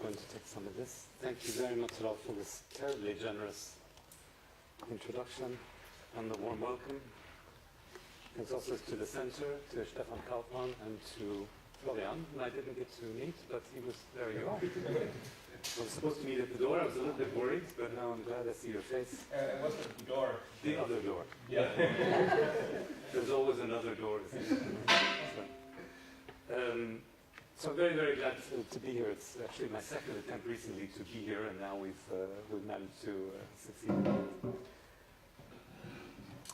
going to take some of this. Thank you very much, Ralph, for this terribly generous introduction and the warm welcome. Thanks also to the center, to Stefan Kaufmann, and to Florian, whom I didn't get to meet, but he was, there you are. I was supposed to meet at the door. I was a little bit worried, but now I'm glad I see your face. It wasn't the door. The other door. Yeah. There's always another door. So I'm very, very glad to be here. It's actually my second attempt recently to be here, and now we've managed to succeed.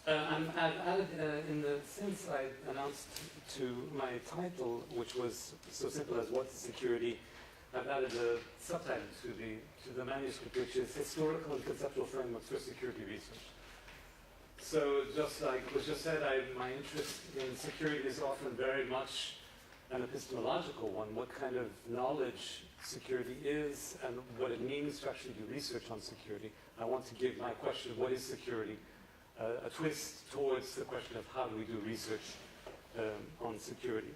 I've added, since I announced to my title, which was so simple as "What's Security," I've added a subtitle to the manuscript, which is "Historical and Conceptual Frameworks for Security Research." So, just like was just said, my interest in security is often very much an epistemological one. What kind of knowledge security is, and what it means to actually do research on security. I want to give my question, "What is security?" A twist towards the question of how do we do research on security.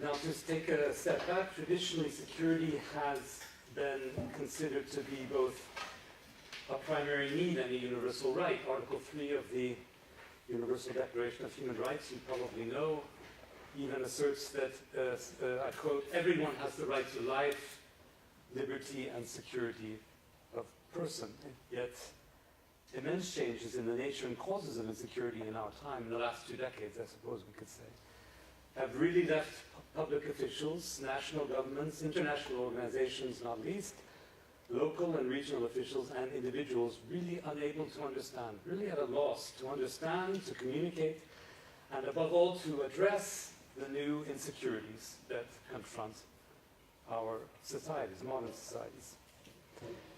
Now, to take a step back, traditionally security has been considered to be both a primary need and a universal right. Article 3 of the Universal Declaration of Human Rights, you probably know, even asserts that, I quote, "Everyone has the right to life, liberty, and security of person." Yet, immense changes in the nature and causes of insecurity in our time, in the last 2 decades, I suppose we could say, have really left public officials, national governments, international organizations not least, local and regional officials and individuals really unable to understand, really at a loss to understand, to communicate, and above all to address the new insecurities that confront our societies, modern societies.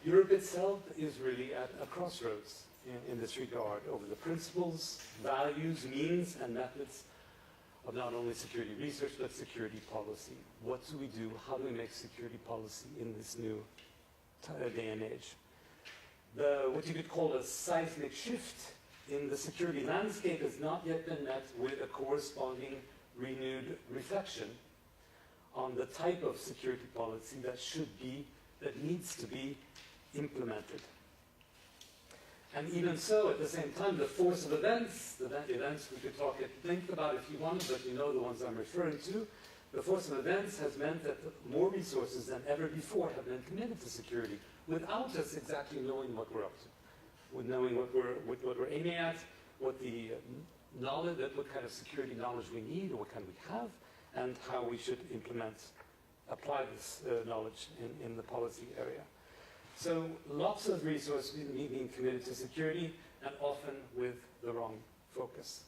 Europe itself is really at a crossroads in this regard over the principles, values, means, and methods of not only security research, but security policy. What do we do? How do we make security policy in this new day and age? What you could call a seismic shift in the security landscape has not yet been met with a corresponding renewed reflection on the type of security policy that needs to be implemented. And even so, at the same time, the force of events, the events we could talk at length about if you want, but you know the ones I'm referring to, the force of events has meant that more resources than ever before have been committed to security without us exactly knowing what we're up to, with knowing what we're aiming at, what the knowledge, what kind of security knowledge we need, or what kind we have, and how we should apply this knowledge in the policy area. So lots of resources being committed to security, and often with the wrong focus.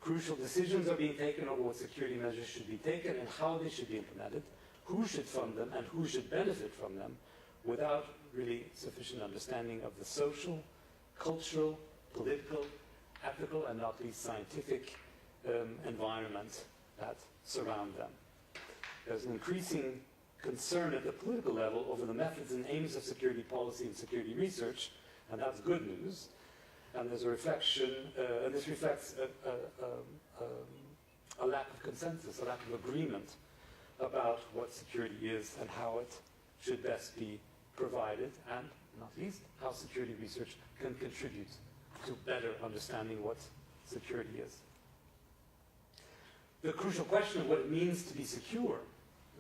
Crucial decisions are being taken over what security measures should be taken and how they should be implemented, who should fund them, and who should benefit from them, without really sufficient understanding of the social, cultural, political, ethical, and not least scientific environment that surround them. There's an increasing concern at the political level over the methods and aims of security policy and security research, and that's good news. And there's a reflection, and this reflects a lack of consensus, a lack of agreement about what security is and how it should best be provided, and not least, how security research can contribute to better understanding what security is. The crucial question of what it means to be secure,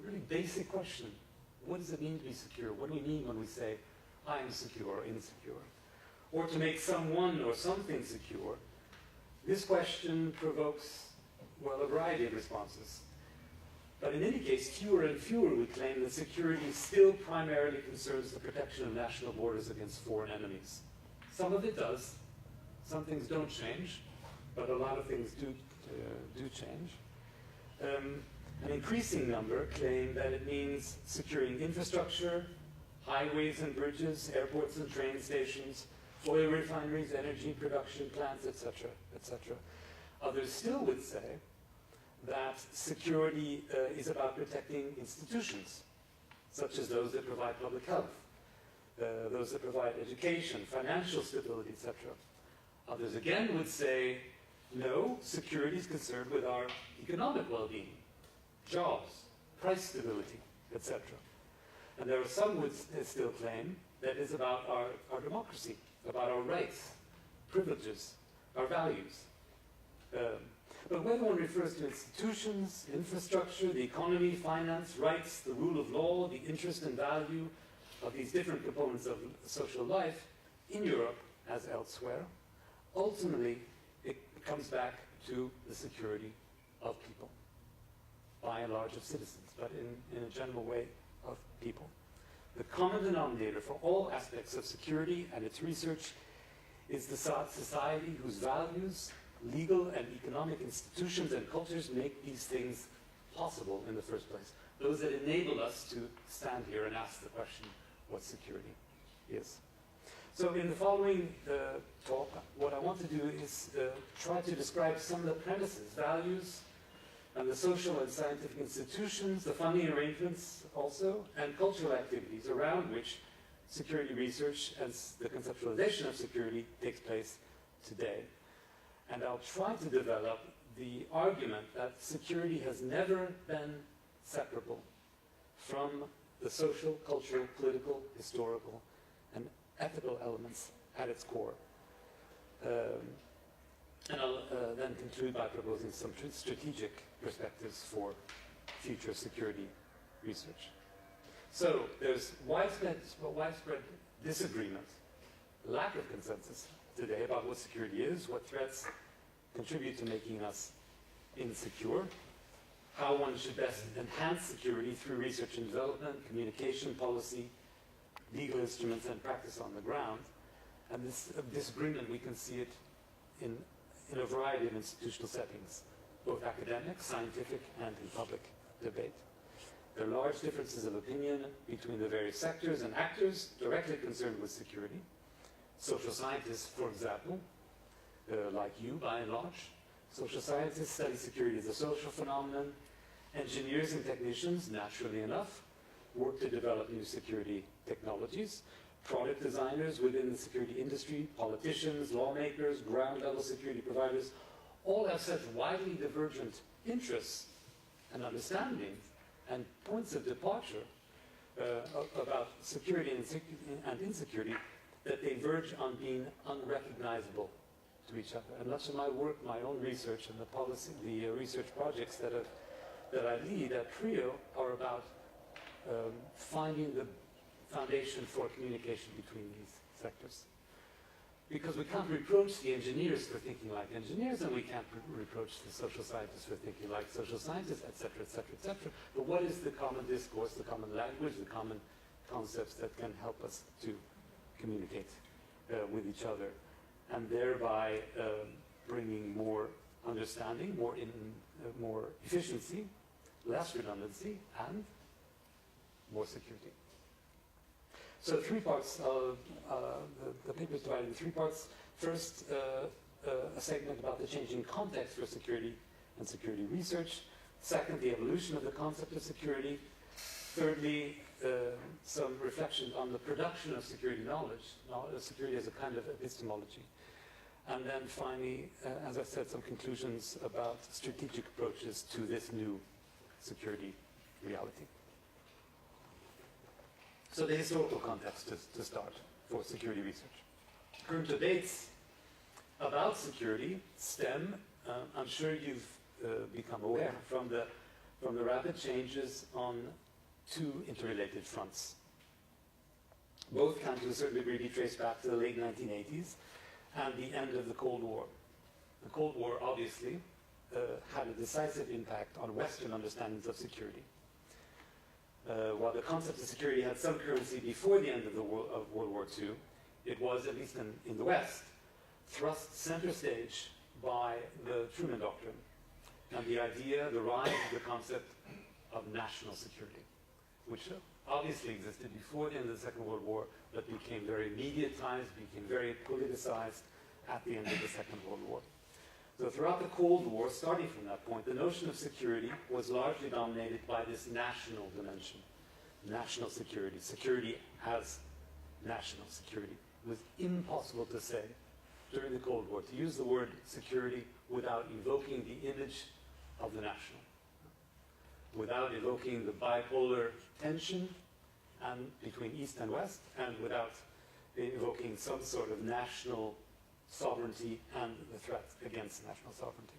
a really basic question. What does it mean to be secure? What do we mean when we say, I am secure or insecure? Or to make someone or something secure? This question provokes, well, a variety of responses. But in any case, fewer and fewer would claim that security still primarily concerns the protection of national borders against foreign enemies. Some of it does. Some things don't change, but a lot of things do change. An increasing number claim that it means securing infrastructure, highways and bridges, airports and train stations, oil refineries, energy production plants, etc., etc. Others still would say that security is about protecting institutions, such as those that provide public health, those that provide education, financial stability, etc. Others again would say, no, security is concerned with our economic well-being, jobs, price stability, etc. And there are some who still claim that it's about our democracy, about our rights, privileges, our values. But whether one refers to institutions, infrastructure, the economy, finance, rights, the rule of law, the interest and value of these different components of social life in Europe as elsewhere, ultimately it comes back to the security of people, by and large of citizens, but in a general way of people. The common denominator for all aspects of security and its research is the society whose values, legal and economic institutions and cultures make these things possible in the first place. Those that enable us to stand here and ask the question, what security is. So in the following talk, what I want to do is try to describe some of the premises, values, and the social and scientific institutions, the funding arrangements also, and cultural activities around which security research and the conceptualization of security takes place today. And I'll try to develop the argument that security has never been separable from the social, cultural, political, historical, and ethical elements at its core. And I'll then conclude by proposing some strategic perspectives for future security research. So there's widespread disagreement, lack of consensus today about what security is, what threats contribute to making us insecure, how one should best enhance security through research and development, communication policy, legal instruments, and practice on the ground. And this disagreement, we can see it in a variety of institutional settings, both academic, scientific, and in public debate. There are large differences of opinion between the various sectors and actors directly concerned with security. Social scientists, for example, like you by and large. Social scientists study security as a social phenomenon. Engineers and technicians, naturally enough, work to develop new security technologies. Product designers within the security industry, politicians, lawmakers, ground-level security providers, all have such widely divergent interests and understandings and points of departure about security and insecurity that they verge on being unrecognizable to each other. And much of my work, my own research, and the research projects that I lead at TRIO are about finding the foundation for communication between these sectors. Because we can't reproach the engineers for thinking like engineers, and we can't reproach the social scientists for thinking like social scientists, etc., etc., etc. But what is the common discourse, the common language, the common concepts that can help us to communicate with each other, and thereby bringing more understanding, more efficiency, less redundancy, and more security. So 3 parts of the paper is divided into 3 parts. First, a segment about the changing context for security and security research. Second, the evolution of the concept of security. Thirdly, some reflection on the production of security knowledge, security as a kind of epistemology. And then finally, as I said, some conclusions about strategic approaches to this new security reality. So the historical context to start for security research. Current debates about security stem, I'm sure you've become aware, from the rapid changes on 2 interrelated fronts. Both can to a certain degree be traced back to the late 1980s and the end of the Cold War. The Cold War obviously had a decisive impact on Western understandings of security. While the concept of security had some currency before the end of World War II, it was, at least in the West, thrust center stage by the Truman Doctrine and the idea, the rise of the concept of national security, which obviously existed before the end of the Second World War, but became very mediatized, became very politicized at the end of the Second World War. So throughout the Cold War, starting from that point, the notion of security was largely dominated by this national dimension. National security, security as national security. It was impossible to say during the Cold War, to use the word security without evoking the image of the national, without evoking the bipolar tension and between East and West, and without evoking some sort of national sovereignty and the threat against national sovereignty.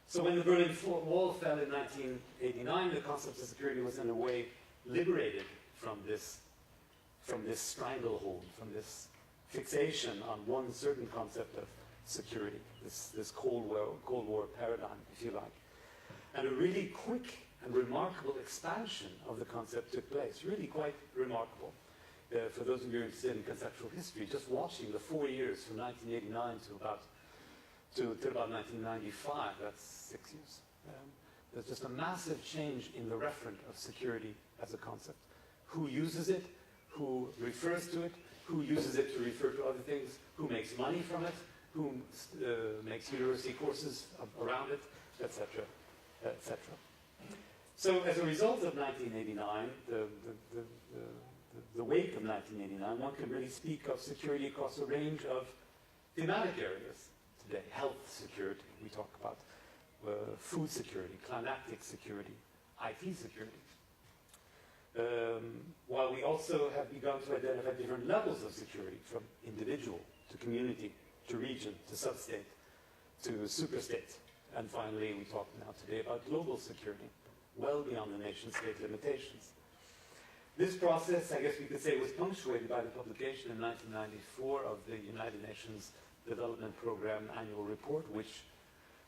So when the Berlin Wall fell in 1989, the concept of security was in a way liberated from this stranglehold, from this fixation on one certain concept of security, this Cold War paradigm, if you like. And a really quick and remarkable expansion of the concept took place, really quite remarkable. For those of you interested in conceptual history, just watching the 4 years from 1989 to about 1995, that's 6 years. There's just a massive change in the referent of security as a concept. Who uses it, who refers to it, who uses it to refer to other things, who makes money from it, who makes university courses around it, etc., etc. So as a result of 1989, the wake of 1989, one can really speak of security across a range of thematic areas today. Health security, we talk about food security, climatic security, IT security. While we also have begun to identify different levels of security, from individual to community, to region, to sub-state, to superstate. And finally, we talk now today about global security, well beyond the nation-state limitations. This process, I guess we could say, was punctuated by the publication in 1994 of the United Nations Development Program Annual Report, which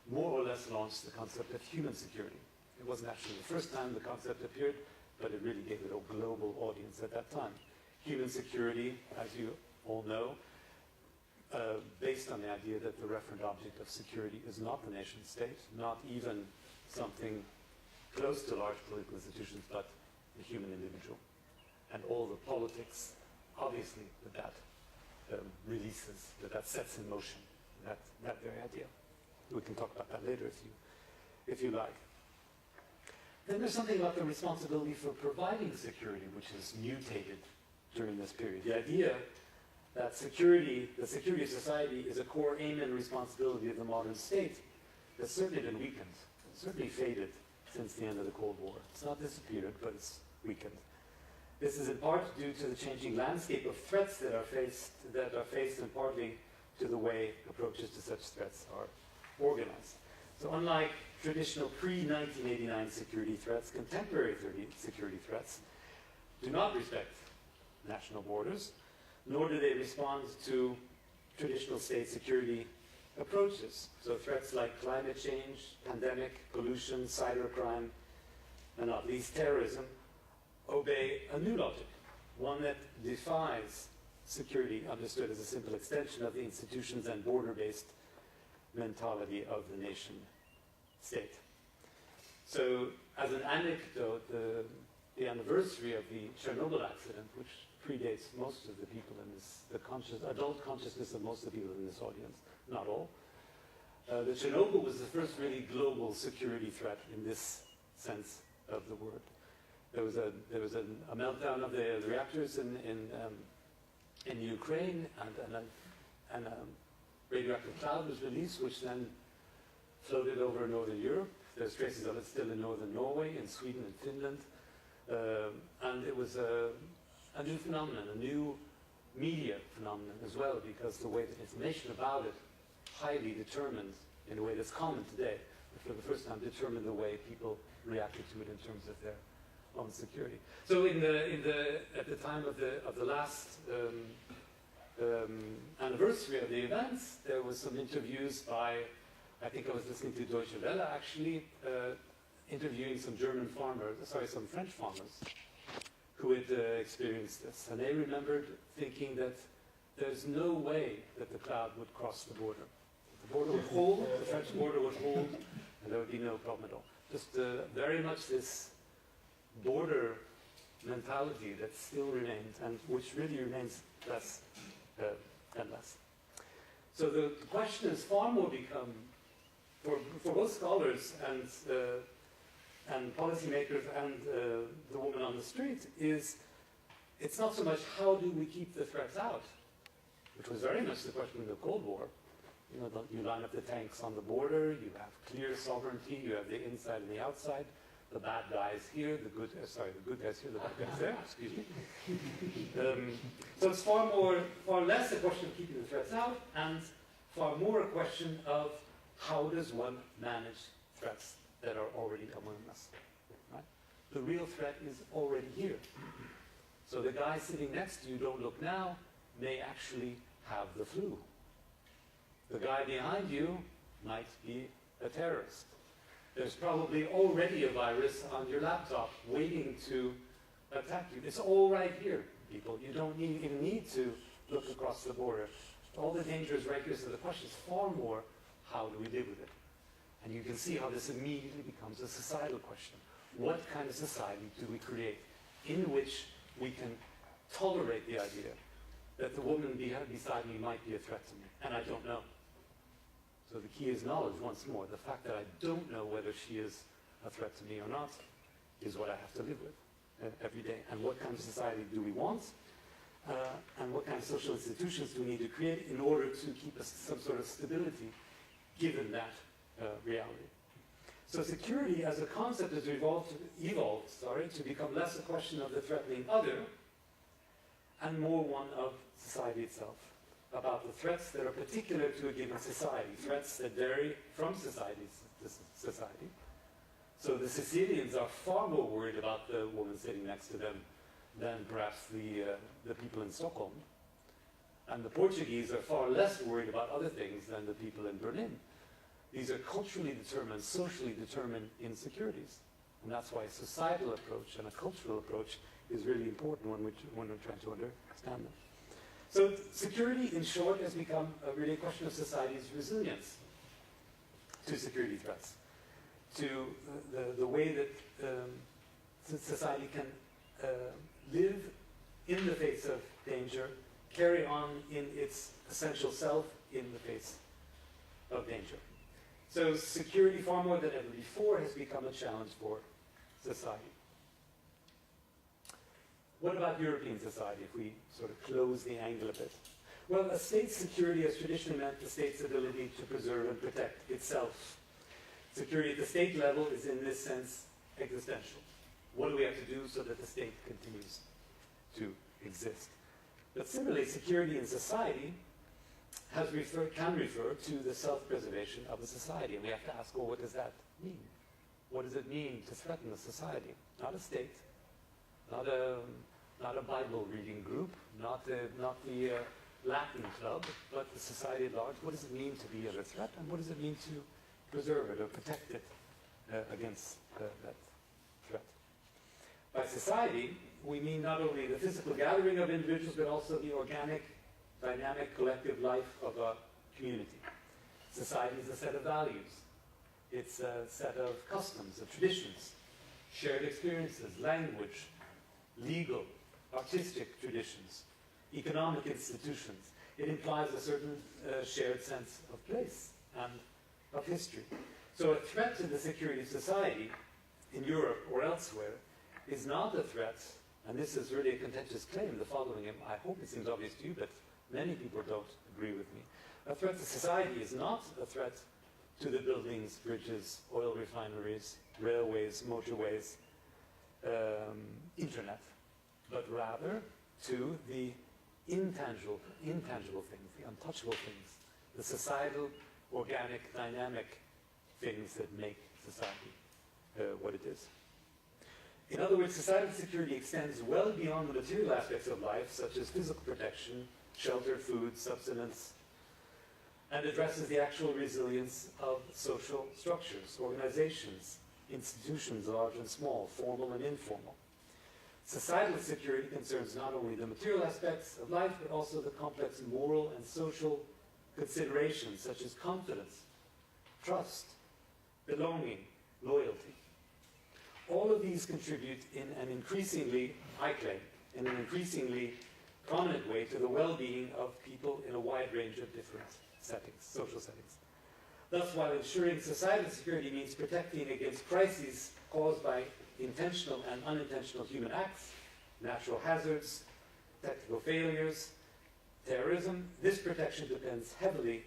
more or less launched the concept of human security. It wasn't actually the first time the concept appeared, but it really gave it a global audience at that time. Human security, as you all know, based on the idea that the referent object of security is not the nation state, not even something close to large political institutions, but the human individual. And all the politics, obviously, that releases, that sets in motion, that very idea. We can talk about that later if you like. Then there's something about the responsibility for providing security, which is mutated during this period. The idea that security, the security of society, is a core aim and responsibility of the modern state has certainly been weakened, certainly faded since the end of the Cold War. It's not disappeared, but it's weakened. This is in part due to the changing landscape of threats that are faced, and partly to the way approaches to such threats are organized. So unlike traditional pre-1989 security threats, contemporary security threats do not respect national borders, nor do they respond to traditional state security approaches. So threats like climate change, pandemic, pollution, cybercrime, and not least terrorism, obey a new logic, one that defies security understood as a simple extension of the institutions and border-based mentality of the nation state. So, as an anecdote, the anniversary of the Chernobyl accident, which predates most of the people in this, the adult consciousness of most of the people in this audience, not all. The Chernobyl was the first really global security threat in this sense of the word. There was a meltdown of the reactors in Ukraine, and a radioactive cloud was released, which then floated over Northern Europe. There's traces of it still in northern Norway, in Sweden and Finland. And it was a new phenomenon, a new media phenomenon as well, because the way that information about it highly determined, in a way that's common today, but for the first time determined the way people reacted to it in terms of their own security. So at the time of the last anniversary of the events, there was some interviews by, I think I was listening to Deutsche Welle actually, interviewing some some French farmers who had experienced this. And they remembered thinking that there's no way that the cloud would cross the border. The border would hold, the French border would hold, and there would be no problem at all. Just very much this border mentality that still remains, and which really remains less and less. So the question has far more become, for both scholars and policymakers and the woman on the street, it's not so much how do we keep the threats out, which was very much the question of the Cold War. You know, you line up the tanks on the border, you have clear sovereignty, you have the inside and the outside, the bad guys here, the good guys here, the bad guys there, excuse me. So it's far less a question of keeping the threats out, and far more a question of how does one manage threats that are already among us. Right? The real threat is already here. So the guy sitting next to you, don't look now, may actually have the flu. The guy behind you might be a terrorist. There's probably already a virus on your laptop waiting to attack you. It's all right here, people. You don't even need to look across the border. All the danger is right here, so the question is far more, how do we live with it? And you can see how this immediately becomes a societal question. What kind of society do we create in which we can tolerate the idea that the woman beside me might be a threat to me, and I don't know? So the key is knowledge once more. The fact that I don't know whether she is a threat to me or not is what I have to live with every day. And what kind of society do we want? And what kind of social institutions do we need to create in order to keep some sort of stability given that reality? So security as a concept has evolved to become less a question of the threatening other and more one of society itself, about the threats that are particular to a given society, threats that vary from society to society. So the Sicilians are far more worried about the woman sitting next to them than perhaps the people in Stockholm. And the Portuguese are far less worried about other things than the people in Berlin. These are culturally determined, socially determined insecurities. And that's why a societal approach and a cultural approach is really important when we're trying to understand them. So security, in short, has become really a question of society's resilience to security threats, to the way that society can live in the face of danger, carry on in its essential self in the face of danger. So security, far more than ever before, has become a challenge for society. What about European society, if we sort of close the angle a bit? Well, a state's security has traditionally meant the state's ability to preserve and protect itself. Security at the state level is, in this sense, existential. What do we have to do so that the state continues to exist? But similarly, security in society can refer to the self-preservation of a society. And we have to ask, well, what does that mean? What does it mean to threaten a society? Not a state, not a Bible reading group, not the Latin club, but the society at large. What does it mean to be under threat, and what does it mean to preserve it or protect it against that threat? By society, we mean not only the physical gathering of individuals, but also the organic, dynamic, collective life of a community. Society is a set of values. It's a set of customs, of traditions, shared experiences, language, legal, artistic traditions, economic institutions. It implies a certain shared sense of place and of history. So a threat to the security of society in Europe or elsewhere is not a threat, and this is really a contentious claim, the following, I hope it seems obvious to you, but many people don't agree with me. A threat to society is not a threat to the buildings, bridges, oil refineries, railways, motorways, internet, but rather to the intangible things, the untouchable things, the societal, organic, dynamic things that make society what it is. In other words, societal security extends well beyond the material aspects of life, such as physical protection, shelter, food, subsistence, and addresses the actual resilience of social structures, organizations, institutions, large and small, formal and informal. Societal security concerns not only the material aspects of life, but also the complex moral and social considerations, such as confidence, trust, belonging, loyalty. All of these contribute in an increasingly, I claim, in an increasingly prominent way to the well-being of people in a wide range of different settings, social settings. Thus, while ensuring societal security means protecting against crises caused by intentional and unintentional human acts, natural hazards, technical failures, terrorism, this protection depends heavily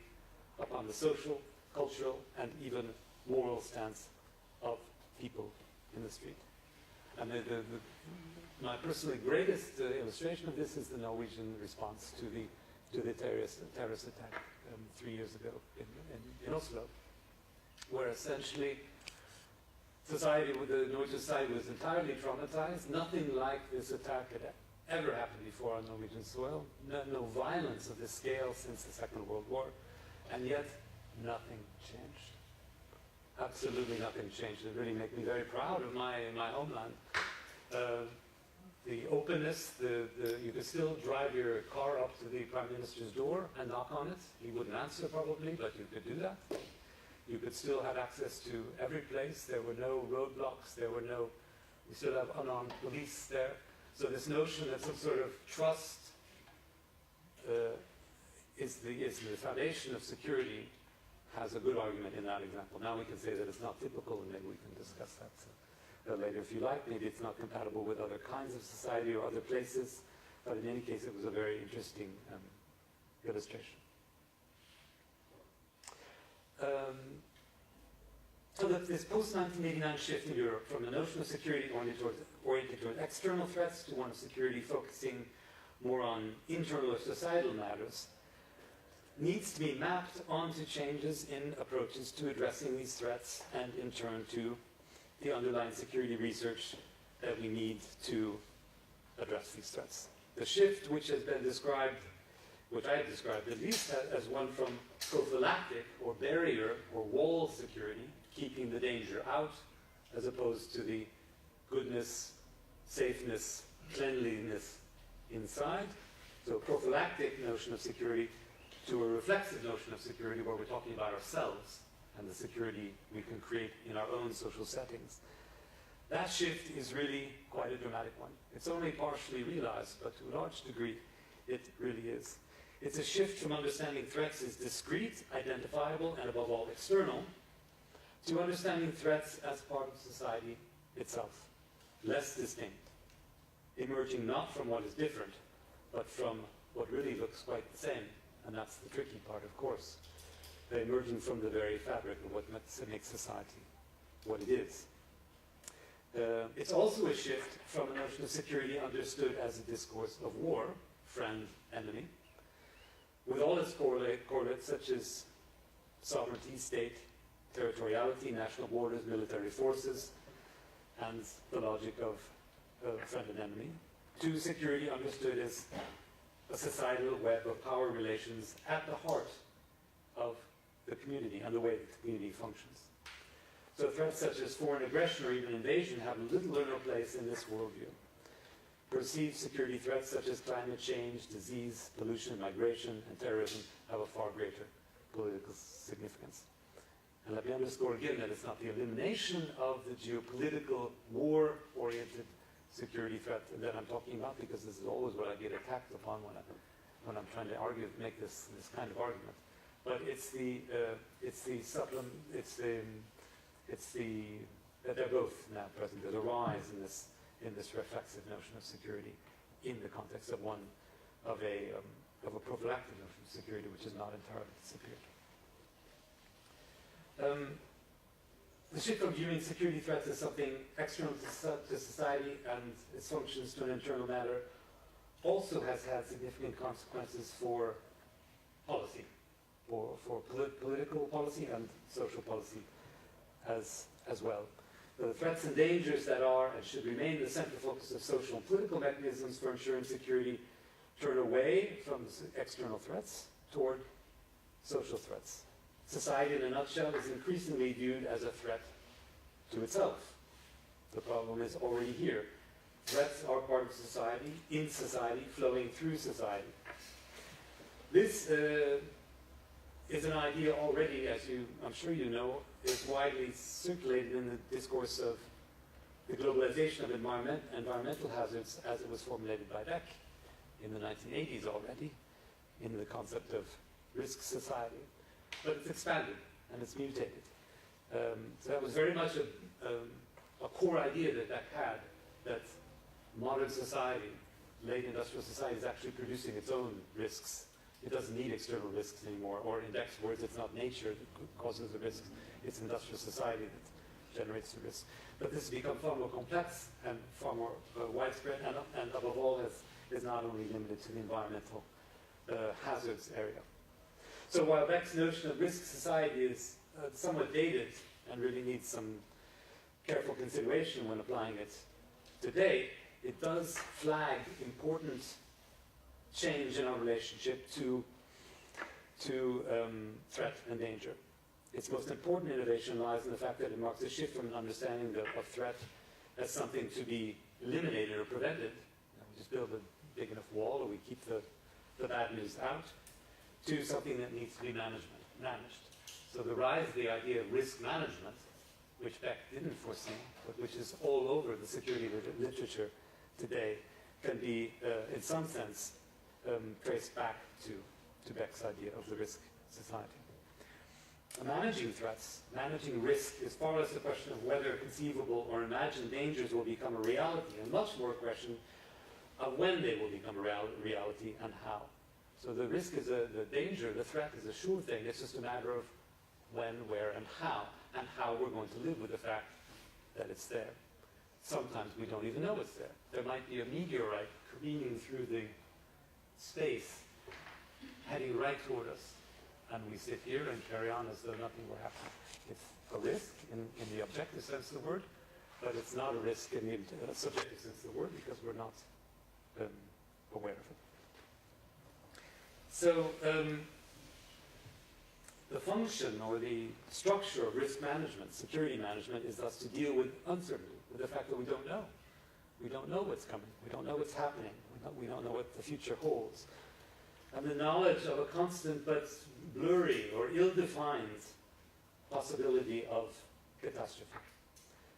upon the social, cultural, and even moral stance of people in the street. And my personally greatest illustration of this is the Norwegian response to the terrorist attack 3 years ago in Oslo, where essentially the Norwegian society was entirely traumatized. Nothing like this attack had ever happened before on Norwegian soil. No violence of this scale since the Second World War, and yet nothing changed. Absolutely nothing changed. It really made me very proud of my homeland. The openness, you could still drive your car up to the Prime Minister's door and knock on it. He wouldn't answer probably, but you could do that. You could still have access to every place. There were no roadblocks. We still have unarmed police there. So this notion that some sort of trust is the foundation of security has a good argument in that example. Now we can say that it's not typical, and maybe we can discuss that later if you like. Maybe it's not compatible with other kinds of society or other places, but in any case it was a very interesting illustration. So that this post-1989 shift in Europe from the notion of security oriented toward external threats to one of security focusing more on internal or societal matters needs to be mapped onto changes in approaches to addressing these threats, and in turn to the underlying security research that we need to address these threats. The shift, which has been described, which I have described at least as one from prophylactic or barrier or wall security, keeping the danger out, as opposed to the goodness, safeness, cleanliness inside. So prophylactic notion of security to a reflexive notion of security where we're talking about ourselves and the security we can create in our own social settings. That shift is really quite a dramatic one. It's only partially realized, but to a large degree, it really is. It's a shift from understanding threats as discrete, identifiable, and above all external, to understanding threats as part of society itself, less distinct, emerging not from what is different, but from what really looks quite the same. And that's the tricky part, of course. They're emerging from the very fabric of what makes society what it is. It's also a shift from a notion of security understood as a discourse of war, friend, enemy, with all its correlates such as sovereignty, state, territoriality, national borders, military forces, and the logic of friend and enemy, to security understood as a societal web of power relations at the heart of the community and the way that the community functions. So threats such as foreign aggression or even invasion have little or no place in this worldview. Perceived security threats such as climate change, disease, pollution, migration, and terrorism have a far greater political significance. And let me underscore again that it's not the elimination of the geopolitical, war-oriented security threat that I'm talking about, because this is always what I get attacked upon when I'm trying to argue, make this kind of argument. But that they're both now present. There's a rise in this reflexive notion of security in the context of a prophylactic notion of security, which is not entirely disappeared. The shift from viewing security threats as something external to society and its functions to an internal matter also has had significant consequences for policy, for political policy and social policy as well. The threats and dangers that are and should remain the central focus of social and political mechanisms for ensuring security turn away from external threats toward social threats. Society, in a nutshell, is increasingly viewed as a threat to itself. The problem is already here. Threats are part of society, in society, flowing through society. This is an idea already, as I'm sure you know, is widely circulated in the discourse of the globalization of environmental hazards as it was formulated by Beck in the 1980s already, in the concept of risk society. But it's expanded and it's mutated. So that was very much a core idea that Beck had, that modern society, late industrial society, is actually producing its own risks. It doesn't need external risks anymore, or in Beck's words, it's not nature that causes the risks, it's industrial society that generates the risk. But this has become far more complex and far more widespread, and above all is not only limited to the environmental hazards area. So while Beck's notion of risk society is somewhat dated and really needs some careful consideration when applying it today, it does flag important change in our relationship to threat and danger. Its most important innovation lies in the fact that it marks a shift from an understanding of threat as something to be eliminated or prevented. We just build a big enough wall, or we keep the bad news out, to something that needs to be managed. So the rise of the idea of risk management, which Beck didn't foresee, but which is all over the security literature today, can be, in some sense, traced back to Beck's idea of the risk society. Managing threats, managing risk, is far less a question of whether conceivable or imagined dangers will become a reality, and much more a question of when they will become a reality and how. So the risk is the danger, the threat is a sure thing. It's just a matter of when, where, and how we're going to live with the fact that it's there. Sometimes we don't even know it's there. There might be a meteorite careening through the space, heading right toward us, and we sit here and carry on as though nothing were happening. It's a risk in the objective sense of the word, but it's not a risk in the subjective sense of the word because we're not aware of it. So the function or the structure of risk management, security management, is thus to deal with uncertainty, with the fact that we don't know. We don't know what's coming. We don't know what's happening. We don't know what the future holds. And the knowledge of a constant but blurry or ill-defined possibility of catastrophe.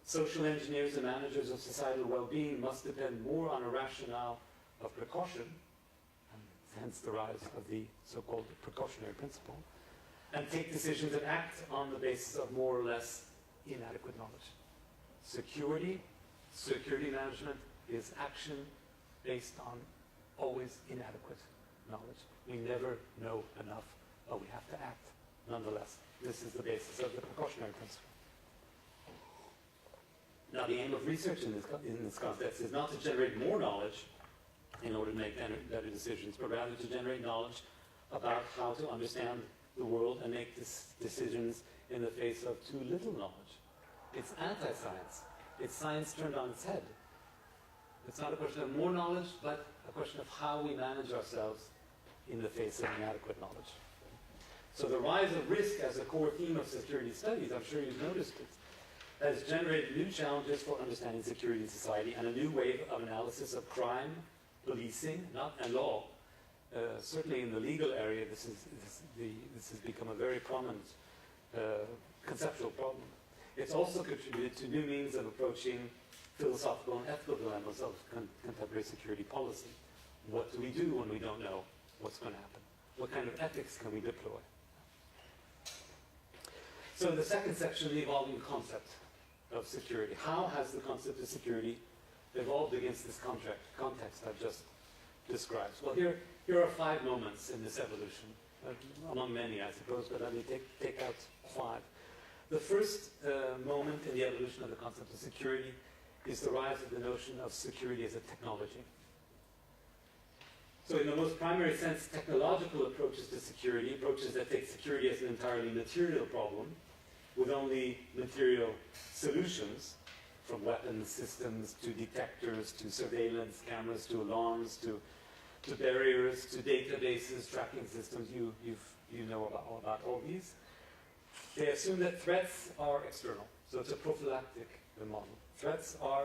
Social engineers and managers of societal well-being must depend more on a rationale of precaution, and hence the rise of the so-called precautionary principle, and take decisions and act on the basis of more or less inadequate knowledge. Security management is action based on always inadequate knowledge. We never know enough, but we have to act nonetheless. This is the basis of the precautionary principle. Now, the aim of research in this context is not to generate more knowledge in order to make better decisions, but rather to generate knowledge about how to understand the world and make decisions in the face of too little knowledge. It's anti-science. It's science turned on its head. It's not a question of more knowledge, but a question of how we manage ourselves in the face of inadequate knowledge. So the rise of risk as a core theme of security studies, I'm sure you've noticed it, has generated new challenges for understanding security in society and a new wave of analysis of crime, policing, and law. Certainly in the legal area, this has become a very prominent conceptual problem. It's also contributed to new means of approaching philosophical and ethical dilemmas of contemporary security policy. What do we do when we don't know what's going to happen? What kind of ethics can we deploy? So in the second section, the evolving concept of security. How has the concept of security evolved against this context I've just described? Well, here are 5 moments in this evolution, among many, I suppose, but let me take out 5. The first moment in the evolution of the concept of security is the rise of the notion of security as a technology. So in the most primary sense, technological approaches to security, approaches that take security as an entirely material problem, with only material solutions, from weapons systems to detectors to surveillance cameras to alarms to barriers to databases, tracking systems. You know about all these. They assume that threats are external. So it's a prophylactic model. Threats are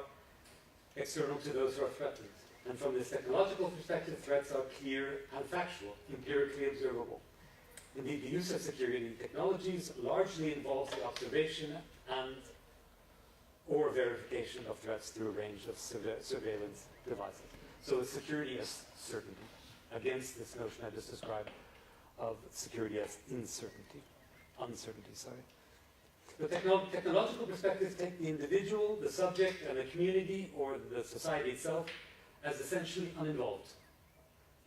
external to those who are threatened. And from this technological perspective, threats are clear and factual, empirically observable. Indeed, the use of security technologies largely involves the observation and or verification of threats through a range of surveillance devices. So it's security as certainty, against this notion I just described of security as uncertainty. The technological perspectives take the individual, the subject, and the community or the society itself as essentially uninvolved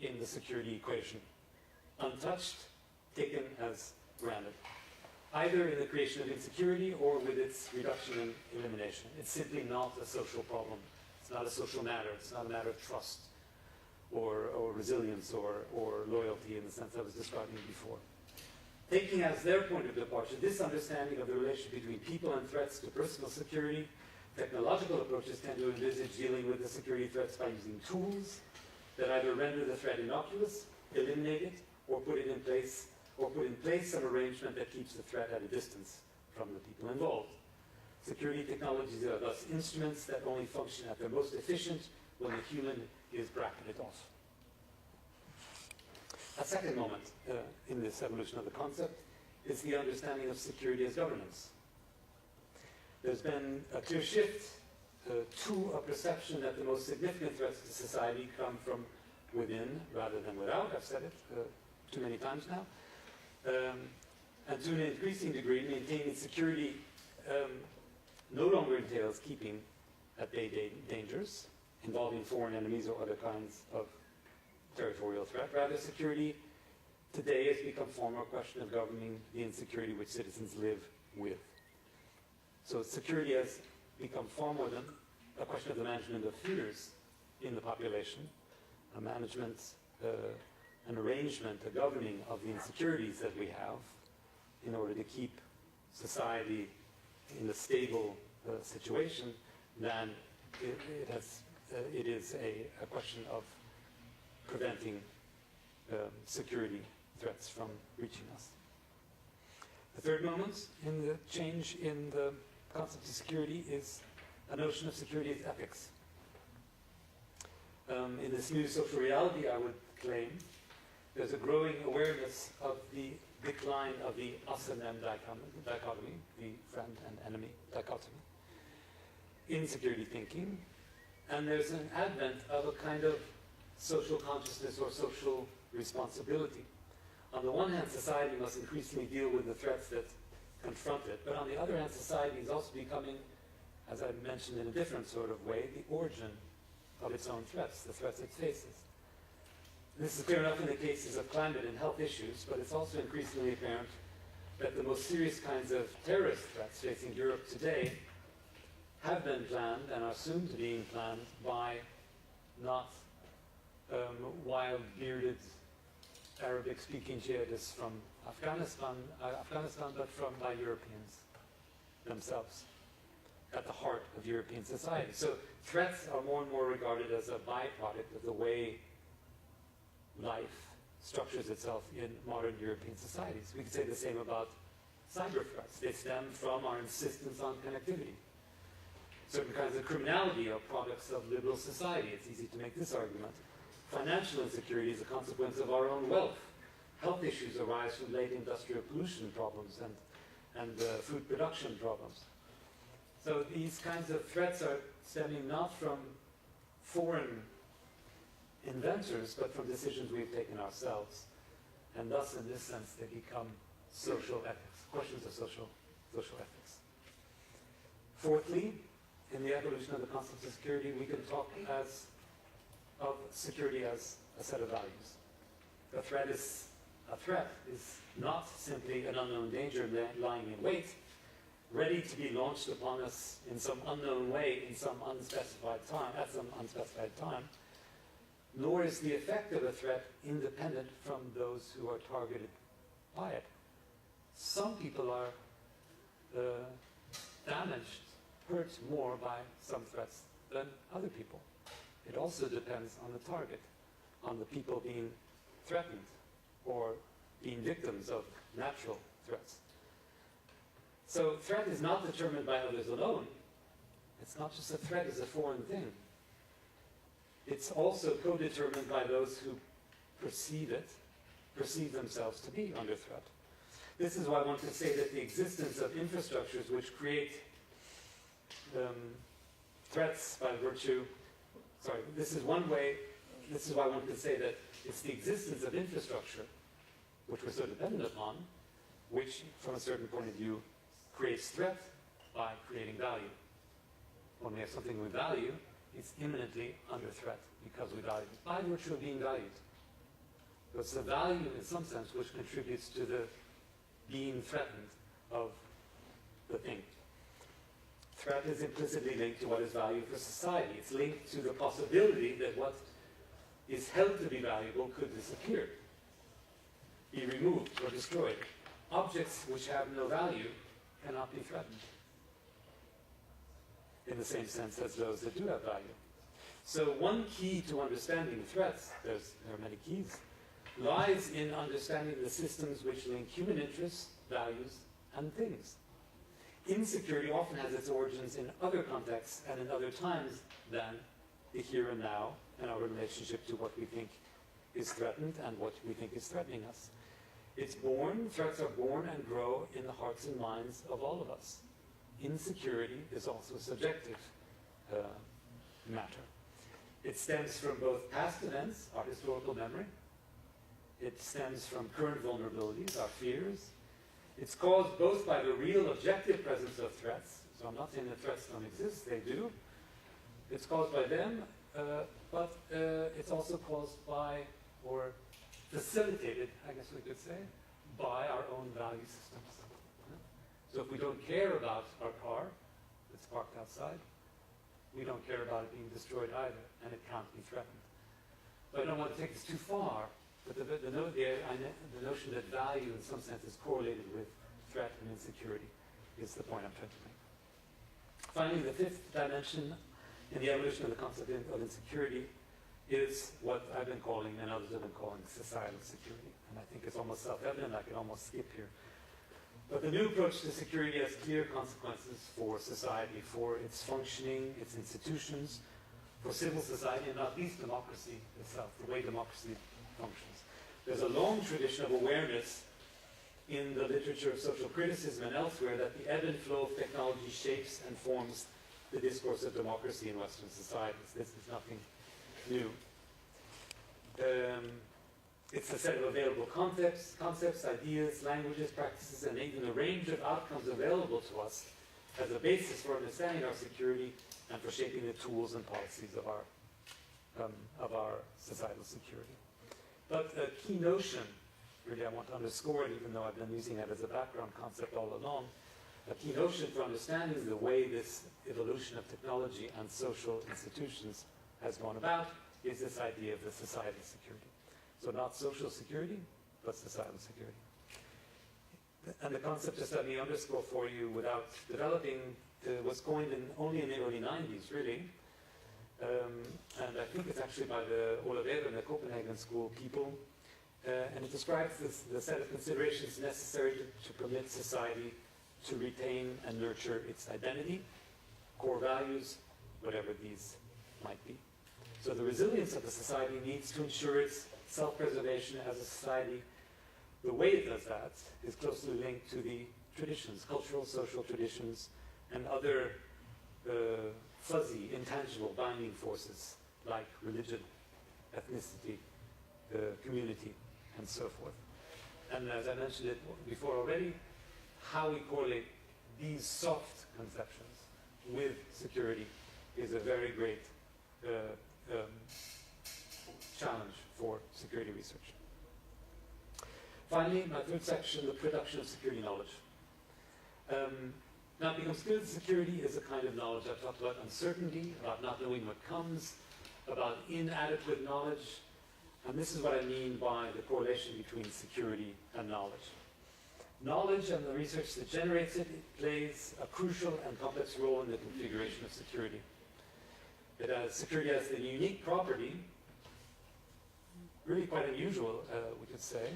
in the security equation, untouched, taken as granted. either in the creation of insecurity or with its reduction and elimination. It's simply not a social problem. It's not a social matter. It's not a matter of trust or resilience or loyalty in the sense I was describing before. Taking as their point of departure this understanding of the relation between people and threats to personal security, technological approaches tend to envisage dealing with the security threats by using tools that either render the threat innocuous, eliminate it, or put in place some arrangement that keeps the threat at a distance from the people involved. Security technologies are thus instruments that only function at their most efficient when the human is bracketed off. A second moment in this evolution of the concept is the understanding of security as governance. There's been a clear shift to a perception that the most significant threats to society come from within rather than without. I've said it too many times now. And to an increasing degree, maintaining security no longer entails keeping at bay dangers involving foreign enemies or other kinds of territorial threat. Rather, security today has become far more a question of governing the insecurity which citizens live with. So security has become far more than a question of the management of fears in the population, a management, an arrangement, a governing of the insecurities that we have in order to keep society in a stable situation, than it is a question of preventing security threats from reaching us. The third moment in the change in the concept of security is a notion of security as ethics. In this new social reality, I would claim, there's a growing awareness of the decline of the us and them dichotomy, the friend and enemy dichotomy, in security thinking, and there's an advent of a kind of social consciousness or social responsibility. On the one hand, society must increasingly deal with the threats that confront it, but on the other hand, society is also becoming, as I mentioned in a different sort of way, the origin of its own threats, the threats it faces. This is clear enough in the cases of climate and health issues, but it's also increasingly apparent that the most serious kinds of terrorist threats facing Europe today have been planned and are soon to be planned by not wild, bearded, Arabic-speaking jihadists from Afghanistan, but by Europeans themselves, at the heart of European society. So threats are more and more regarded as a byproduct of the way life structures itself in modern European societies. We could say the same about cyber threats. They stem from our insistence on connectivity. Certain kinds of criminality are products of liberal society. It's easy to make this argument. Financial insecurity is a consequence of our own wealth. Health issues arise from late industrial pollution problems and food production problems. So these kinds of threats are stemming not from foreign inventors, but from decisions we've taken ourselves. And thus, in this sense, they become social ethics, questions of social ethics. Fourthly, in the evolution of the concept of security, we can talk of security as a set of values. A threat is not simply an unknown danger lying in wait, ready to be launched upon us in some unknown way, in some unspecified time, at some unspecified time, nor is the effect of a threat independent from those who are targeted by it. Some people are damaged, hurt more by some threats than other people. It also depends on the target, on the people being threatened or being victims of natural threats. So threat is not determined by others alone. It's not just a threat as a foreign thing. It's also co-determined by those who perceive themselves to be under threat. This is why I want to say that the existence of infrastructures which create threats by virtue, this is why I want to say that it's the existence of infrastructure, which we're so dependent upon, which, from a certain point of view, creates threat by creating value. When we have something we value, it's imminently under threat because we value it, by virtue of being valued. So it's the value, in some sense, which contributes to the being threatened of the thing. Threat is implicitly linked to what is valued for society. It's linked to the possibility that what is held to be valuable could disappear, be removed or destroyed. Objects which have no value cannot be threatened in the same sense as those that do have value. So one key to understanding threats, there are many keys, lies in understanding the systems which link human interests, values, and things. Insecurity often has its origins in other contexts and in other times than the here and now and our relationship to what we think is threatened and what we think is threatening us. Threats are born and grow in the hearts and minds of all of us. Insecurity is also a subjective matter. It stems from both past events, our historical memory. It stems from current vulnerabilities, our fears. It's caused both by the real objective presence of threats. So I'm not saying that threats don't exist, they do. It's caused by them, but it's also caused by, or facilitated, I guess we could say, by our own value systems. So if we don't care about our car that's parked outside, we don't care about it being destroyed either, and it can't be threatened. But I don't want to take this too far, but the notion that value in some sense is correlated with threat and insecurity is the point I'm trying to make. Finally, the fifth dimension in the evolution of the concept of insecurity is what I've been calling, and others have been calling, societal security. And I think it's almost self-evident, I can almost skip here. But the new approach to security has clear consequences for society, for its functioning, its institutions, for civil society, and not least democracy itself, the way democracy functions. There's a long tradition of awareness in the literature of social criticism and elsewhere that the ebb and flow of technology shapes and forms the discourse of democracy in Western societies. This is nothing new. It's a set of available concepts, ideas, languages, practices, and even a range of outcomes available to us as a basis for understanding our security and for shaping the tools and policies of our societal security. But a key notion, really I want to underscore it even though I've been using that as a background concept all along, a key notion for understanding the way this evolution of technology and social institutions has gone about is this idea of the societal security. So not social security, but societal security. And the concept, just let me underscore for you without developing, was coined only in the early 90s, really. And I think it's actually by the Oliveira and the Copenhagen School people. And it describes the set of considerations necessary to permit society to retain and nurture its identity, core values, whatever these might be. So the resilience of the society needs to ensure its self-preservation as a society. The way it does that is closely linked to the traditions, cultural, social traditions, and other fuzzy, intangible binding forces like religion, ethnicity, community, and so forth. And as I mentioned it before already, how we correlate these soft conceptions with security is a very great challenge for security research. Finally, my third section, the production of security knowledge. Now it becomes clear that security is a kind of knowledge. I've talked about uncertainty, about not knowing what comes, about inadequate knowledge, and this is what I mean by the correlation between security and knowledge. Knowledge and the research that generates it plays a crucial and complex role in the configuration of security. Security has the unique property, really quite unusual, we could say,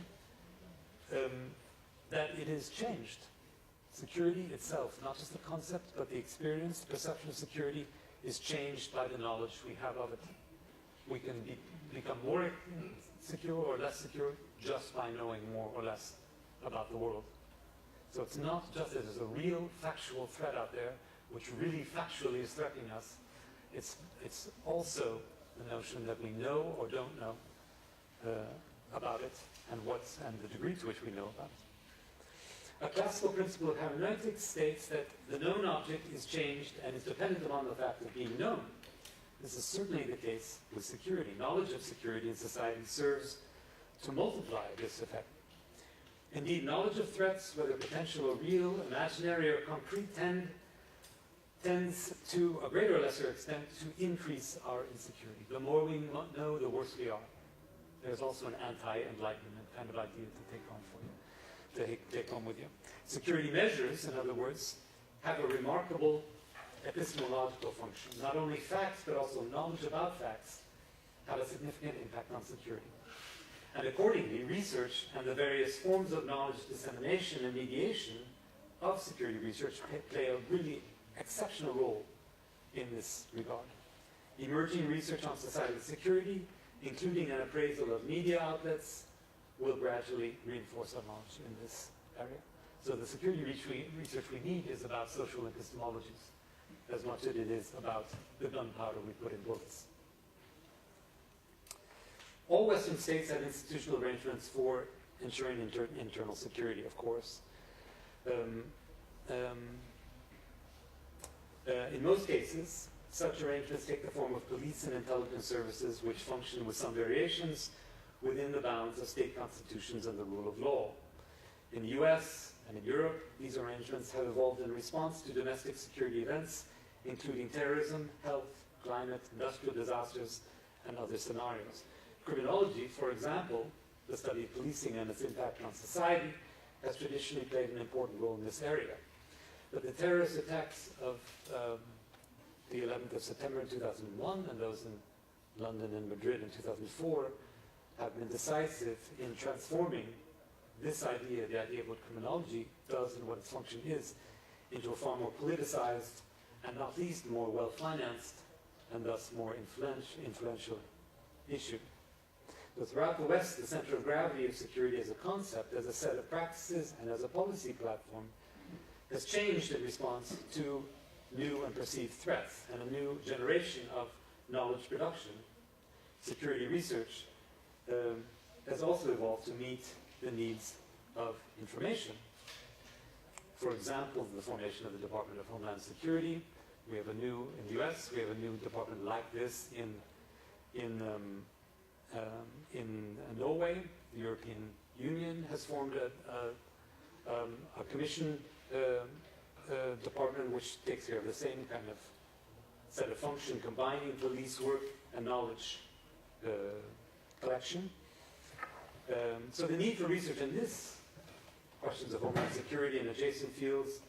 that it is changed. Security itself, not just the concept, but the experience, the perception of security is changed by the knowledge we have of it. We can become more secure or less secure just by knowing more or less about the world. So it's not just that there's a real factual threat out there, which really factually is threatening us. It's also the notion that we know or don't know about it, and the degree to which we know about it. A classical principle of hermeneutics states that the known object is changed and is dependent upon the fact of being known. This is certainly the case with security. Knowledge of security in society serves to multiply this effect. Indeed, knowledge of threats, whether potential or real, imaginary or concrete, tends to a greater or lesser extent to increase our insecurity. The more we know, the worse we are. There's also an anti-enlightenment kind of idea to take home for you, to take home with you. Security measures, in other words, have a remarkable epistemological function. Not only facts, but also knowledge about facts have a significant impact on security. And accordingly, research and the various forms of knowledge dissemination and mediation of security research play a really exceptional role in this regard. Emerging research on societal security, including an appraisal of media outlets, will gradually reinforce our knowledge in this area. So the security research we need is about social epistemologies as much as it is about the gunpowder we put in bullets. All Western states have institutional arrangements for ensuring internal security, of course. In most cases, such arrangements take the form of police and intelligence services which function with some variations within the bounds of state constitutions and the rule of law. In the US and in Europe, these arrangements have evolved in response to domestic security events, including terrorism, health, climate, industrial disasters, and other scenarios. Criminology, for example, the study of policing and its impact on society, has traditionally played an important role in this area. But the terrorist attacks of the 11th of September in 2001 and those in London and Madrid in 2004 have been decisive in transforming this idea, the idea of what criminology does and what its function is, into a far more politicized and not least more well-financed and thus more influential issue. So throughout the West, the center of gravity of security as a concept, as a set of practices, and as a policy platform has changed in response to new and perceived threats and a new generation of knowledge production. Security research has also evolved to meet the needs of information. For example, the formation of the Department of Homeland Security. We have a new, in the US, we have a new department like this in Norway. The European Union has formed a commission department which takes care of the same kind of set of function, combining police work and knowledge collection. So the need for research in this questions of homeland security and adjacent fields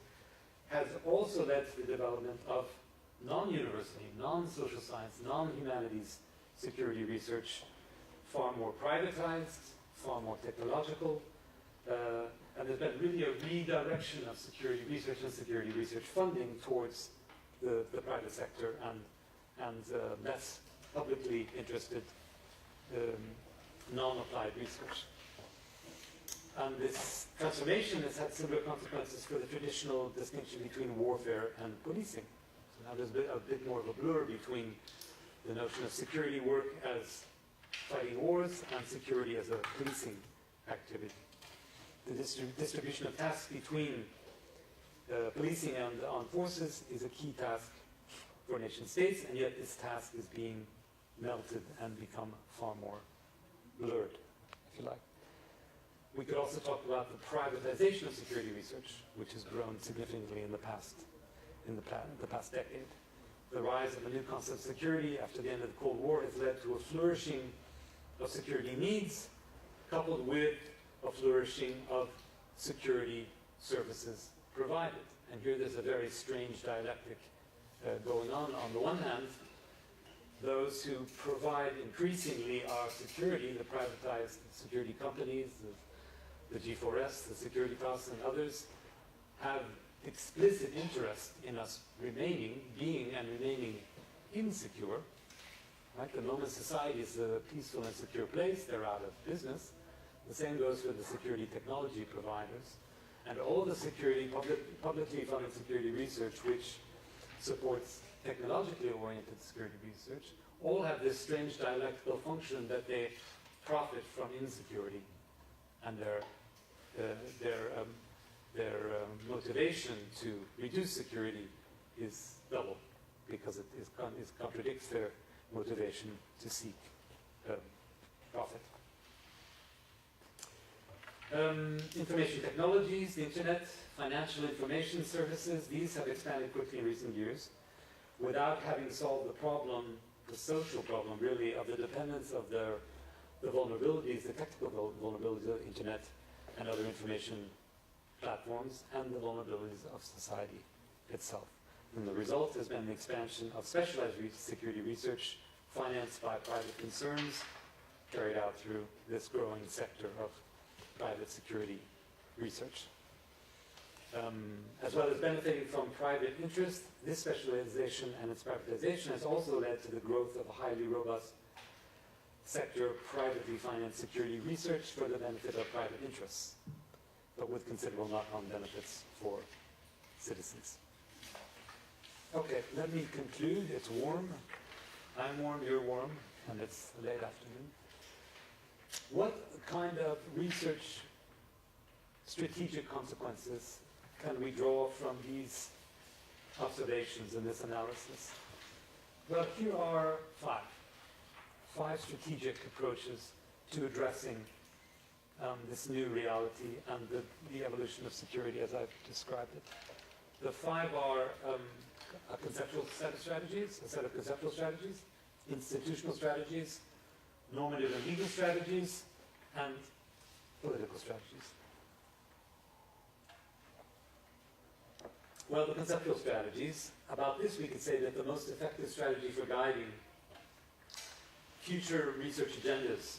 has also led to the development of non-university, non-social science, non-humanities security research, far more privatized, far more technological, and there's been really a redirection of security research and security research funding towards the private sector and less publicly interested non-applied research. And this transformation has had similar consequences for the traditional distinction between warfare and policing. So now there's a bit more of a blur between the notion of security work as fighting wars and security as a policing activity. The distribution of tasks between policing and armed forces is a key task for nation states, and yet this task is being melted and become far more blurred, if you like. We could also talk about the privatization of security research, which has grown significantly in the past decade. The rise of a new concept of security after the end of the Cold War has led to a flourishing of security needs, coupled with a flourishing of security services provided. And here there's a very strange dialectic going on. On the one hand, those who provide increasingly our security, the privatized security companies, the G4S, the Securitas, and others, have explicit interest in us remaining insecure. Right? The moment society is a peaceful and secure place, they're out of business. The same goes for the security technology providers. And all the security, publicly funded security research, which supports technologically oriented security research, all have this strange dialectical function that they profit from insecurity, and their motivation to reduce security is double, because it contradicts their motivation to seek profit. Information technologies, the internet, financial information services, these have expanded quickly in recent years without having solved the problem, the social problem really, of the dependence of the vulnerabilities, the technical vulnerabilities of the internet and other information platforms, and the vulnerabilities of society itself. And the result has been the expansion of specialized security research financed by private concerns carried out through this growing sector of private security research. As well as benefiting from private interest, this specialization and its privatization has also led to the growth of a highly robust sector of privately financed security research for the benefit of private interests, but with considerable knock-on benefits for citizens. Okay, let me conclude. It's warm. I'm warm, you're warm, and it's late afternoon. What kind of research strategic consequences can we draw from these observations in this analysis? Well, here are five strategic approaches to addressing this new reality and the evolution of security as I've described it. The five are a conceptual set of strategies, institutional strategies, normative and legal strategies, and political strategies. Well, the conceptual strategies, about this we could say that the most effective strategy for guiding future research agendas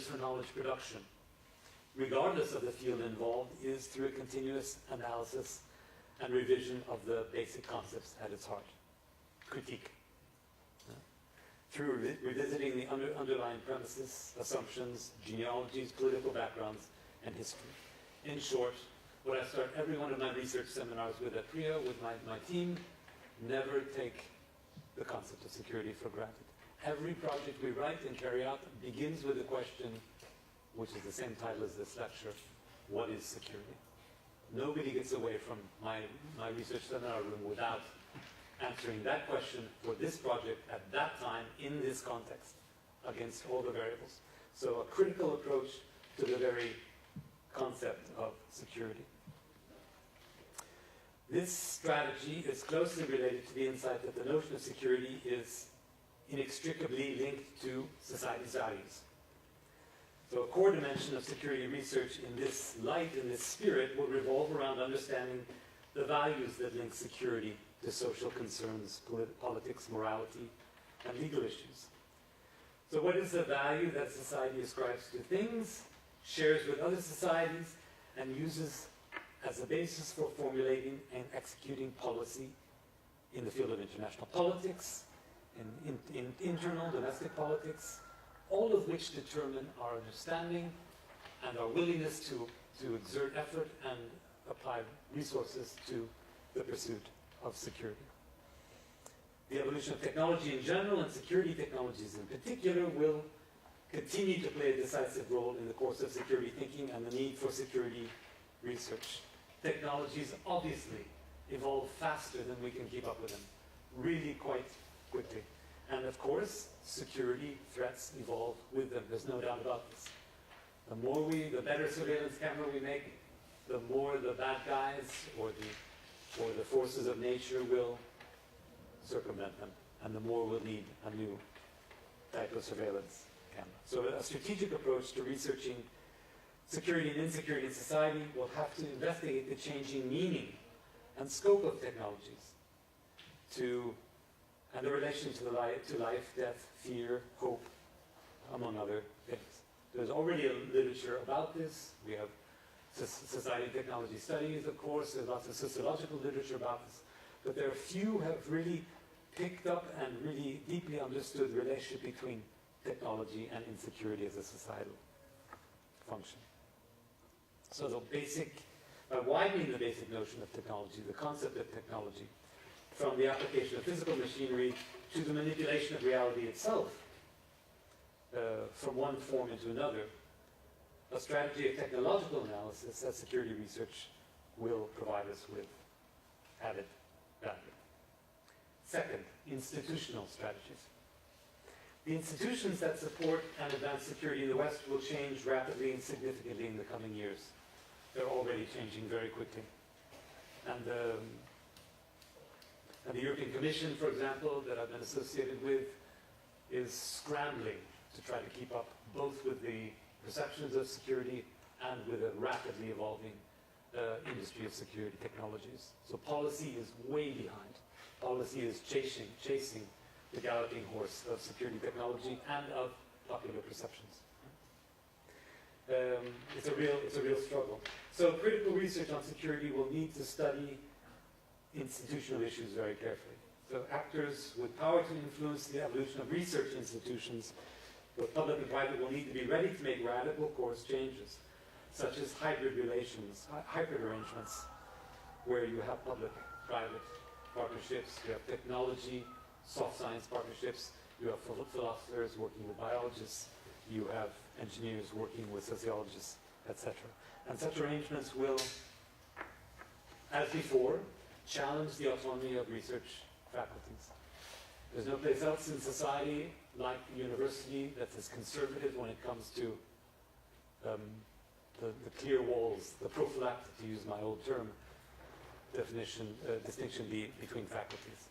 for knowledge production, regardless of the field involved, is through a continuous analysis and revision of the basic concepts at its heart. Critique. Through revisiting the underlying premises, assumptions, genealogies, political backgrounds, and history. In short, what I start every one of my research seminars with at PRIA, with my team, never take the concept of security for granted. Every project we write and carry out begins with a question, which is the same title as this lecture: what is security? Nobody gets away from my research seminar room without answering that question for this project at that time in this context against all the variables. So a critical approach to the very concept of security. This strategy is closely related to the insight that the notion of security is inextricably linked to society's values. So a core dimension of security research in this light, in this spirit, will revolve around understanding the values that link security to social concerns, politics, morality, and legal issues. So what is the value that society ascribes to things, shares with other societies, and uses as a basis for formulating and executing policy in the field of international politics, in internal domestic politics, all of which determine our understanding and our willingness to exert effort and apply resources to the pursuit of security. The evolution of technology in general and security technologies in particular will continue to play a decisive role in the course of security thinking and the need for security research. Technologies obviously evolve faster than we can keep up with them, really quite quickly. And of course, security threats evolve with them. There's no doubt about this. The better surveillance camera we make, the more the bad guys or the forces of nature will circumvent them, and the more we'll need a new type of surveillance camera. So a strategic approach to researching security and insecurity in society will have to investigate the changing meaning and scope of technologies and the relation to life, death, fear, hope, among other things. There's already a literature about this. We have society and technology studies, of course. There's lots of sociological literature about this. But there are few who have really picked up and really deeply understood the relationship between technology and insecurity as a societal function. So by widening the basic notion of technology, the concept of technology, from the application of physical machinery to the manipulation of reality itself, from one form into another, a strategy of technological analysis as security research will provide us with added value. Second, institutional strategies. The institutions that support and advance security in the West will change rapidly and significantly in the coming years. They're already changing very quickly. And the European Commission, for example, that I've been associated with, is scrambling to try to keep up both with the perceptions of security and with a rapidly evolving industry of security technologies. So policy is way behind. Policy is chasing the galloping horse of security technology and of popular perceptions. It's a real struggle. So critical research on security will need to study institutional issues very carefully. So actors with power to influence the evolution of research institutions, both public and private, will need to be ready to make radical course changes, such as hybrid relations, hybrid arrangements, where you have public-private partnerships, you have technology, soft science partnerships, you have philosophers working with biologists, you have engineers working with sociologists, etc. And such arrangements will, as before, challenge the autonomy of research faculties. There's no place else in society like the university that's as conservative when it comes to the clear walls, the prophylactic, to use my old term, distinction between faculties.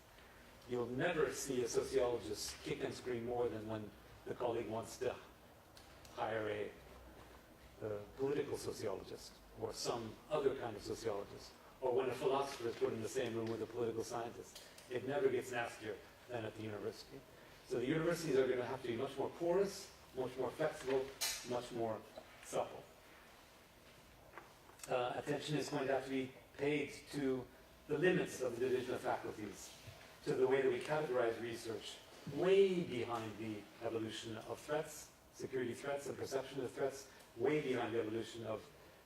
You'll never see a sociologist kick and scream more than when the colleague wants to hire a political sociologist or some other kind of sociologist, or when a philosopher is put in the same room with a political scientist. It never gets nastier than at the university. So the universities are going to have to be much more porous, much more flexible, much more supple. Attention is going to have to be paid to the limits of the division of faculties, to the way that we categorize research, way behind the evolution of threats, security threats and perception of threats, way behind the evolution of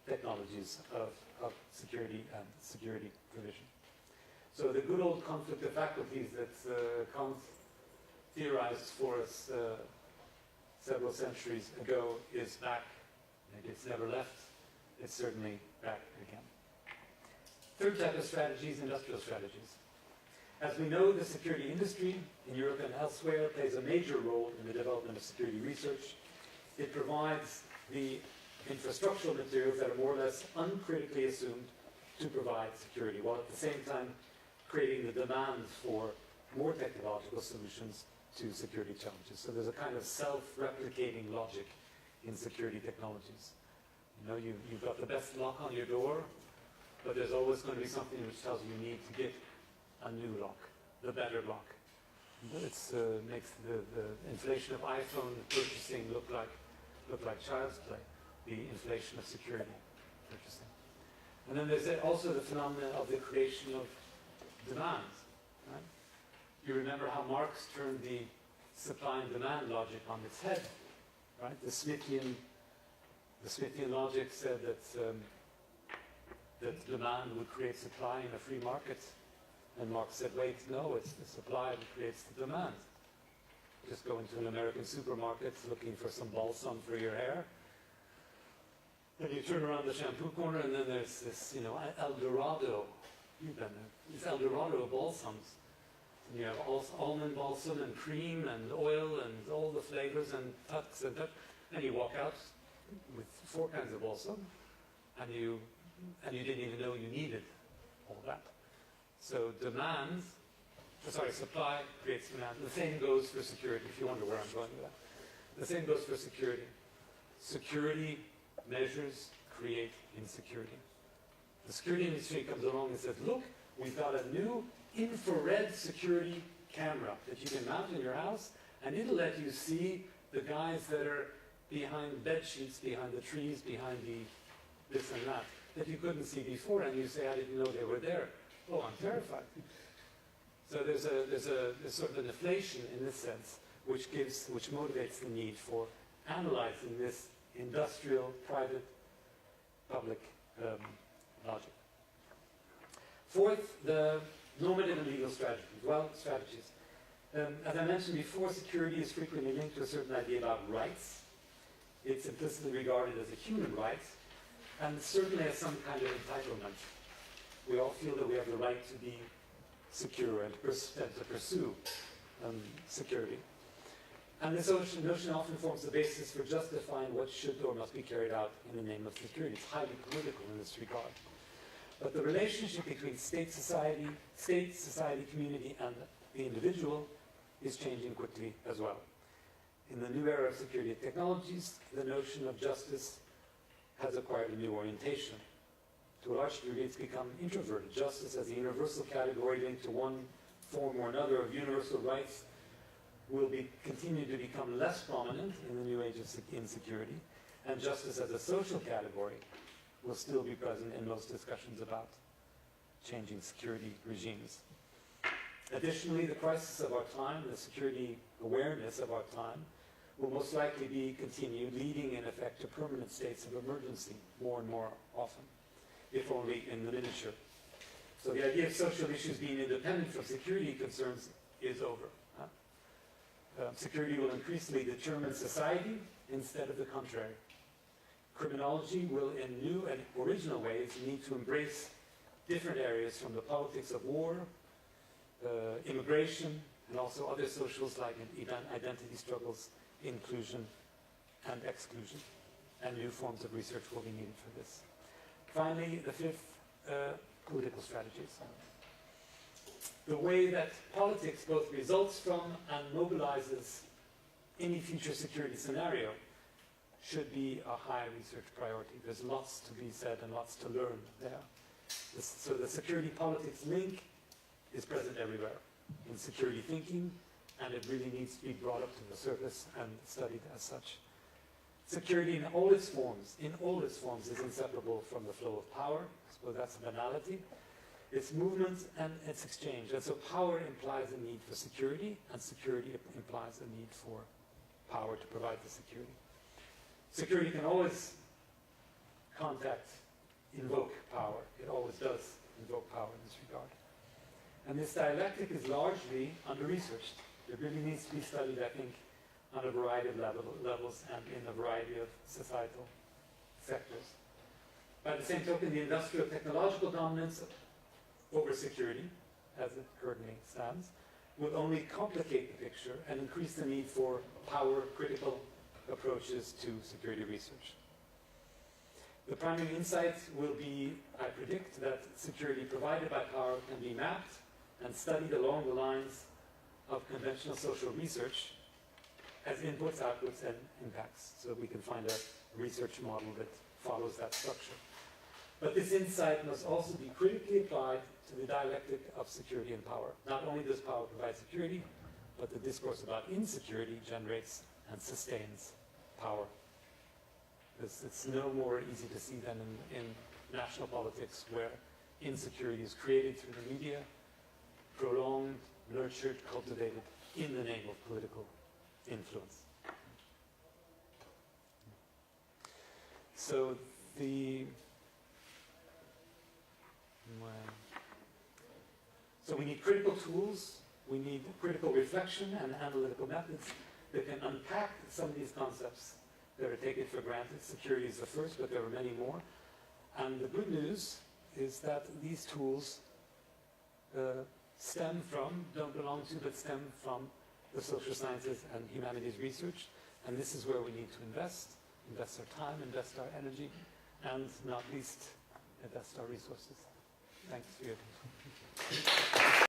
technologies of security and security provision. So the good old conflict of faculties that Kant theorized for us several centuries ago is back. Maybe it's never left. It's certainly back again. Third type of strategies, industrial strategies. As we know, the security industry in Europe and elsewhere plays a major role in the development of security research. It provides the infrastructural materials that are more or less uncritically assumed to provide security, while at the same time creating the demand for more technological solutions to security challenges. So there's a kind of self-replicating logic in security technologies. You know, you've got the best lock on your door, but there's always going to be something which tells you need to get a new lock, the better lock. It makes the inflation of iPhone purchasing look like child's play, the inflation of security purchasing. And then there's also the phenomenon of the creation of demand. Right? You remember how Marx turned the supply and demand logic on its head. Right? The Smithian logic said that demand would create supply in a free market. And Marx said, wait, no, it's the supply that creates the demand. Just go into an American supermarket looking for some balsam for your hair. And you turn around the shampoo corner and then there's this, El Dorado. You've been there. This El Dorado of balsams. And you have almond balsam and cream and oil and all the flavors and tucks and that. And you walk out with 4 kinds of balsam and you didn't even know you needed all that. So supply creates demand. The same goes for security, if you wonder where I'm going with that. The same goes for security. Security measures create insecurity. The security industry comes along and says, look, we've got a new infrared security camera that you can mount in your house, and it'll let you see the guys that are behind bed sheets, behind the trees, behind the this and that you couldn't see before, and you say, I didn't know they were there. Oh, I'm terrified. So there's sort of an inflation in this sense, which motivates the need for analyzing this industrial, private, public logic. Fourth, the normative and legal strategies. As I mentioned before, security is frequently linked to a certain idea about rights. It's implicitly regarded as a human right, and certainly as some kind of entitlement. We all feel that we have the right to be secure and to pursue security. And this notion often forms the basis for justifying what should or must be carried out in the name of security. It's highly political in this regard. But the relationship between state, society, community, and the individual is changing quickly as well. In the new era of security technologies, the notion of justice has acquired a new orientation. To a large degree, it's become introverted. Justice as a universal category linked to one form or another of universal rights will continue to become less prominent in the new age of insecurity, and justice as a social category will still be present in most discussions about changing security regimes. Additionally, the crisis of our time, the security awareness of our time, will most likely be continued, leading in effect to permanent states of emergency more and more often, if only in the miniature. So the idea of social issues being independent from security concerns is over. Security will increasingly determine society instead of the contrary. Criminology will, in new and original ways, need to embrace different areas from the politics of war, immigration, and also other socials like identity struggles, inclusion, and exclusion. And new forms of research will be needed for this. Finally, the fifth, political strategies. The way that politics both results from and mobilizes any future security scenario should be a high research priority. There's lots to be said and lots to learn there. So the security politics link is present everywhere in security thinking, and it really needs to be brought up to the surface and studied as such. Security in all its forms, is inseparable from the flow of power. I suppose that's a banality. Its movement and its exchange. And so power implies a need for security, and security implies a need for power to provide the security. Security can always invoke power. It always does invoke power in this regard. And this dialectic is largely under-researched. It really needs to be studied, I think, on a variety of levels and in a variety of societal sectors. By the same token, the industrial technological dominance over security, as it currently stands, will only complicate the picture and increase the need for power-critical approaches to security research. The primary insight will be, I predict, that security provided by power can be mapped and studied along the lines of conventional social research as inputs, outputs, and impacts. So we can find a research model that follows that structure. But this insight must also be critically applied to the dialectic of security and power. Not only does power provide security, but the discourse about insecurity generates and sustains power. It's no more easy to see than in national politics, where insecurity is created through the media, prolonged, nurtured, cultivated in the name of political influence. So we need critical tools, we need critical reflection and analytical methods that can unpack some of these concepts that are taken for granted. Security is the first, but there are many more. And the good news is that these tools don't belong to, but stem from the social sciences and humanities research. And this is where we need to invest our time, invest our energy, and not least, invest our resources. Thanks for your attention.